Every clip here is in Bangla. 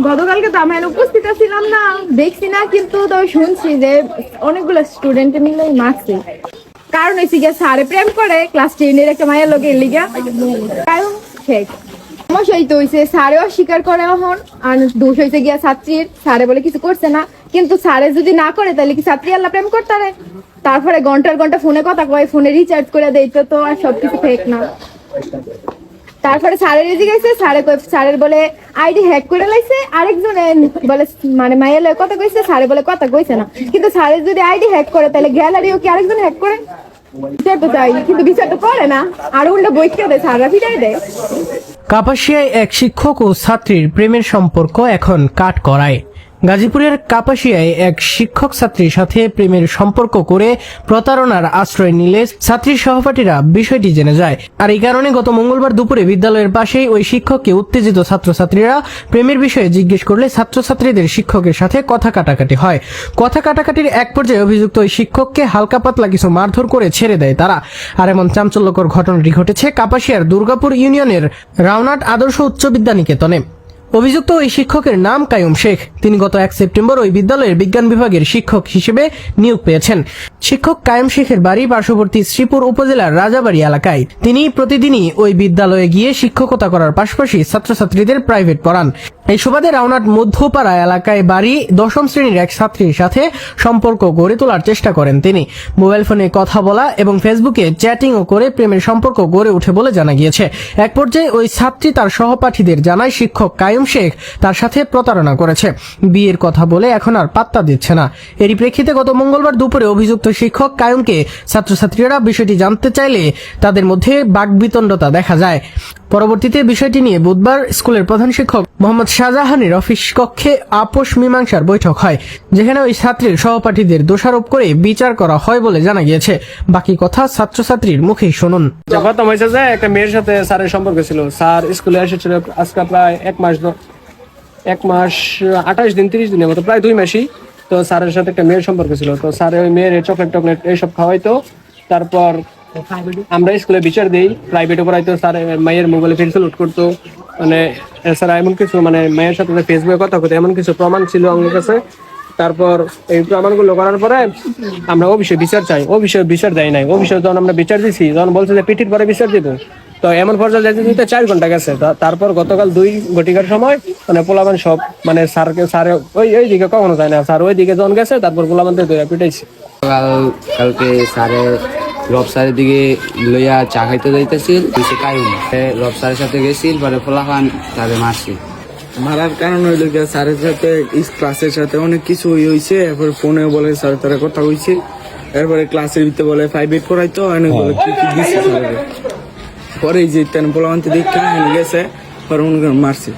গতকালকে তো আমি উপস্থিত ছিলাম না, দেখছি না, কিন্তু তবে শুনছি যে অনেকগুলো স্টুডেন্ট মিলে মারছে। কারণ হয়েছে গিয়ে স্যারে প্রেম করে ক্লাস 10-এর একটা মায়ের লোকের লিগা। কারণ শেখ সমস্যা হইতে হয়েছে, স্যারেও অস্বীকার করে এখন। আর দোষ হয়েছে গিয়া ছাত্রীর, স্যারে বলে কিছু করছে না, কিন্তু স্যারে যদি না করে তাহলে কি ছাত্রী আল্লাহ প্রেম করতে পারে? তারপরে ঘন্টার ঘন্টা ফোনে কথা কয়, ফোনে রিচার্জ করে দেয়, তো আর সবকিছু ফেক না। তারপরে স্যারের এদিকে গেছে, স্যারের বলে আইডি হ্যাক করে লাইছে, আরেকজনে বলে মানে মাইয়া লয় কথা কইছে, স্যারে বলে কথা কইছে না। কিন্তু স্যারের যদি আইডি হ্যাক করে তাহলে গ্যালারিও কি আরেকজন হ্যাক করে? বিচার তো চাই, কিন্তু বিচার তো করে না, আর উল্টা বইকে দেয়, স্যাররা ফিটাই দেয়। কাপাসিয়ায় এক শিক্ষক ও ছাত্রীর প্রেমের সম্পর্ক এখন কাঠগড়ায়। গাজীপুরের কাপাসিয়ায় এক শিক্ষক ছাত্রীর সাথে প্রেমের সম্পর্ক করে প্রতারণার আশ্রয় নিলে ছাত্রীর সহপাঠীরা বিষয়টি জেনে যায়। আর এই কারণে গত মঙ্গলবার দুপুরে বিদ্যালয়ের পাশেই ওই শিক্ষককে উত্তেজিত ছাত্রছাত্রীরা প্রেমের বিষয়ে জিজ্ঞেস করলে ছাত্রছাত্রীদের শিক্ষকের সাথে কথা কাটাকাটি হয়। কথা কাটাকাটির এক পর্যায়ে অভিযুক্ত ওই শিক্ষককে হালকা পাতলা কিছু মারধর করে ছেড়ে দেয় তারা। আর এমন চাঞ্চল্যকর ঘটনাটি ঘটেছে কাপাসিয়ার দুর্গাপুর ইউনিয়নের রাউনাট আদর্শ উচ্চ বিদ্যানিকেতনে। অভিযুক্ত ওই শিক্ষকের নাম কায়ুম শেখ। তিনি গত 1 সেপ্টেম্বর ওই বিদ্যালয়ের বিজ্ঞান বিভাগের শিক্ষক হিসেবে নিয়োগ পেয়েছেন। শিক্ষক কায়ুম শেখের বাড়ি পার্শ্ববর্তী শ্রীপুর উপজেলার রাজাবাড়ি এলাকায়। তিনি প্রতিদিনই ওই বিদ্যালয়ে গিয়ে শিক্ষকতা করার পাশাপাশি ছাত্রছাত্রীদের প্রাইভেট পড়ান। এই সুবাদে রাউনাট মধ্যপাড়া এলাকায় বাড়ি 10ম শ্রেণীর এক ছাত্রীর সাথে সম্পর্ক গড়ে তোলার চেষ্টা করেন তিনি। মোবাইল ফোনে কথা বলা এবং ফেসবুকে চ্যাটিংও করে প্রেমের সম্পর্ক গড়ে ওঠে বলে জানা গিয়েছে। এক পর্যায়ে ওই ছাত্রী তার সহপাঠীদের জানায় শিক্ষক কায়ুম শেখ তার সাথে প্রতারণা করেছে, বিয়ের কথা বলে এখন আর পাত্তা দিচ্ছে না। এরই প্রেক্ষিতে গত মঙ্গলবার দুপুরে অভিযুক্ত শিক্ষক কায়ুমকে ছাত্রছাত্রীরা বিষয়টি জানতে চাইলে তাদের মধ্যে বাকবিতণ্ডতা দেখা যায়। পরবর্তীতে বিষয়টি নিয়ে বুধবার স্কুলের প্রধান শিক্ষক মোহাম্মদ শাহজাহানের অফিস কক্ষে আপোষ মীমাংসার বৈঠক হয়, যেখানে ওই ছাত্রীর সহপাঠীদের দোষারোপ করে বিচার করা হয় বলে জানা গিয়েছে। বাকি কথা ছাত্রছাত্রীর মুখেই শুনুন। কথা হয়েছে যে একটা মেয়ের সাথে স্যারের সম্পর্ক ছিল। স্যার স্কুলে এসেছিল আজকে প্রায় 1 মাস 28 দিন 30 দিনের মতো, প্রায় 2 মাসই। তো স্যারের সাথে একটা মেয়ের সম্পর্ক ছিল। তো স্যার ওই মেয়ের চকলেট এইসব খাওয়াইতো। তারপর আমরা স্কুলে বিচার দিই, প্রাইভেটে পড়াইতো। স্যার মায়ের মোবাইলে পেন্সিল লোড করতো, মানে স্যার এমন কিছু মানে মায়ের সাথে ফেসবুকে কথা বলতো, এমন কিছু প্রমাণ ছিল আমার কাছে। তারপর এই প্রমাণগুলো করার পরে আমরা অফিসে বিচার চাই, অফিসে বিচার দেয় নাই। অফিসে যখন আমরা বিচার দিছি, যখন বলছে যে পিটির পরে বিচার দিব, তো এমন পর্যায়ে যেতে দিতে 4 ঘন্টা গেছে। তারপর গতকাল 2 ঘটিকার সময় মানে পোলাবান সব মানে স্যারে ওই দিকে কখনো যায় না, স্যার ওই দিকে যখন গেছে তারপর পোলাবানদের পিটাইছে। কালকে স্যারে রব স্যারের দিকে লইয়া চা খাইতে যাইতেছিল, রব স্যারের সাথে গেছিল, পরে ফলাফান স্যারে মারছি। মারার কারণ হইল গিয়া স্যারের সাথে ক্লাসের সাথে অনেক কিছু হয়েছে। এরপরে ফোনে বলে স্যার তারা কথা হয়েছে, এরপরে ক্লাসের ভিতরে বলে 5-8 পড়াইতো, অনেক বলে কি কি দিচ্ছে স্যারের। পরে যে তেন পোলামান্তি দেখে গেছে, পরে মারছে।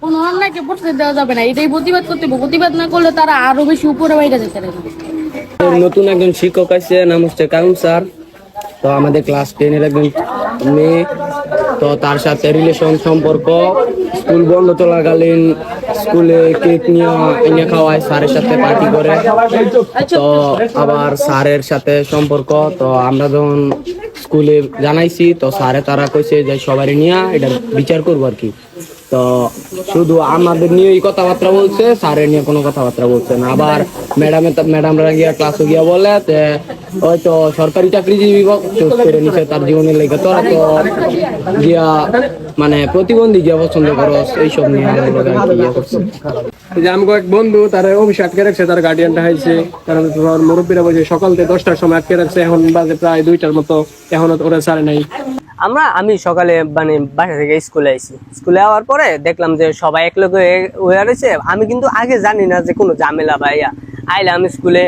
কোনো অন্যায়কে প্রশ্রয় দেওয়া যাবে না, এটাই প্রতিবাদ করতে হবে। প্রতিবাদ না করলে তারা আরো বেশি উপরে বাইরে যেতে পারবে। নতুন একজন শিক্ষক আছে, নাম হচ্ছে কায়ুম স্যার। তো আমাদের ক্লাস 10-এর একজন মেয়ে, তো তার সাথে রিলেশন সম্পর্ক। স্কুল বন্ধ চলাকালীন স্কুলে কেক নিয়ে খাওয়ায়, স্যারের সাথে পার্টি করে। তো আবার স্যারের সাথে সম্পর্ক। তো আমরা যখন স্কুলে জানাইছি, তো স্যারে তারা কইছে যে সবারই নিয়ে এটা বিচার করবো আর কি। তো শুধু আমাদের নিয়েই কথাবার্তা বলছে, স্যারের নিয়ে কোনো কথাবার্তা বলছে না। আবার ম্যাডামরা গিয়া ক্লাসে গিয়া বলে হয়তো সরকারি চাকরিজীবী চুজ করে নিছে তার জীবনের লেগে, তোরা তো গিয়া মানে প্রতিবন্ধী গিয়া পছন্দ করো, এইসব নিয়ে আমি এক বন্ধু তার অফিসে আটকে রাখছে, তার গার্ডিয়ানটা হয়েছে। কারণ মুরব্বীরা বলছে সকাল থেকে 10টার সময় আটকে রাখছে, এখন বাজে প্রায় 2টার মতো, এখনো ওরা ছাড়ে নাই। আমি সকালে মানে বাসা থেকে স্কুলে আইছি। স্কুলে আওয়ার পরে দেখলাম যে সবাই এক লোক হয়ে রয়েছে। আমি কিন্তু আগে জানি না যে কোনো ঝামেলা বা আইলাম স্কুলে,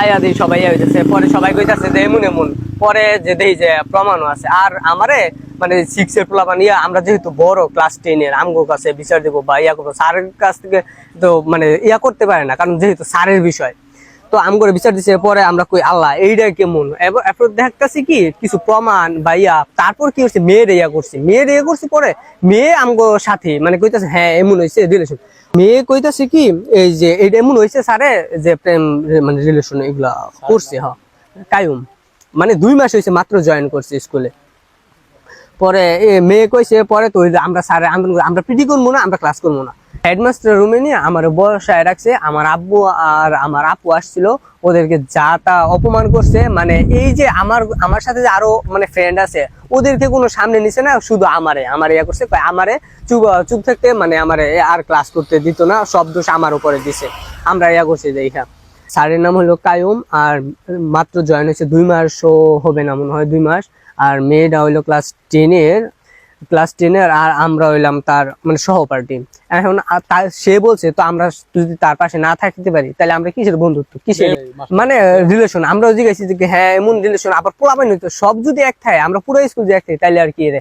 আয়া দিই সবাই হইতেছে। পরে সবাই কইতাছে যে এমন এমন, পরে যে দেই যে প্রমাণও আছে। আর আমারে মানে 6-এর পোলাপান আমরা যেহেতু বড় ক্লাস 10-এর, আমগো কাছে বিচার দেবো বা করবো, স্যারের কাছ থেকে তো মানে করতে পারে না, কারণ যেহেতু স্যারের বিষয়। তো আম করে বিচার দিচ্ছে। পরে আমরা কই আল্লাহ এইটা কেমন, এরপর দেখতেছি কি কিছু প্রমাণ বা তারপর কি হচ্ছে মেয়ের করছি। পরে মেয়ে আমগো সাথে মানে কইতাছে হ্যাঁ এমন হয়েছে রিলেশন। মেয়ে কইতাছে কি এই যে এইটা এমন হয়েছে স্যারে যে প্রেম মানে রিলেশন এগুলা করছে। কায়ুম মানে 2 মাস হয়েছে মাত্র জয়েন করছে স্কুলে। পরে মেয়ে কইছে পরে তো আমরা স্যারে আমরা পিটি করবো না, আমরা ক্লাস করবো না। হেডমাস্টার রুমে নিয়ে আমার বসায় রাখছে, আমার আব্বু আর আমার আপু আসছিল, ওদেরকে যা তা অপমান করছে। মানে এই যে আমার সাথে যে আরো মানে ফ্রেন্ড আছে, ওদেরকে কোনো সামনে নিছে না, শুধু আমারে ইয়া করছে, আমারে চুপ থাকতে, মানে আমারে আর ক্লাস করতে দিত না, সব দোষ আমার উপরে দিছে। আমরা ইয়া করছি দেখা। স্যারের নাম হলো কায়ুম, আর মাত্র জয়েন হয়েছে 2 মাসও হবে না মনে হয়, 2 মাস। আর মেয়েটা হইলো ক্লাস 10-এর, আর আমরা হইলাম তার মানে সহপাঠী। এখন সে বলছে তো আমরা যদি তার পাশে না থাকতে পারি তাহলে আমরা কিসের বন্ধুত্ব, কিসের মানে রিলেশন। আমরাও জিজ্ঞাসি যে হ্যাঁ এমন রিলেশন, আবার পোলাপানি হইতো, সব যদি এক থাকে, আমরা পুরো স্কুল যে এক থাকে, তাহলে আর কি রে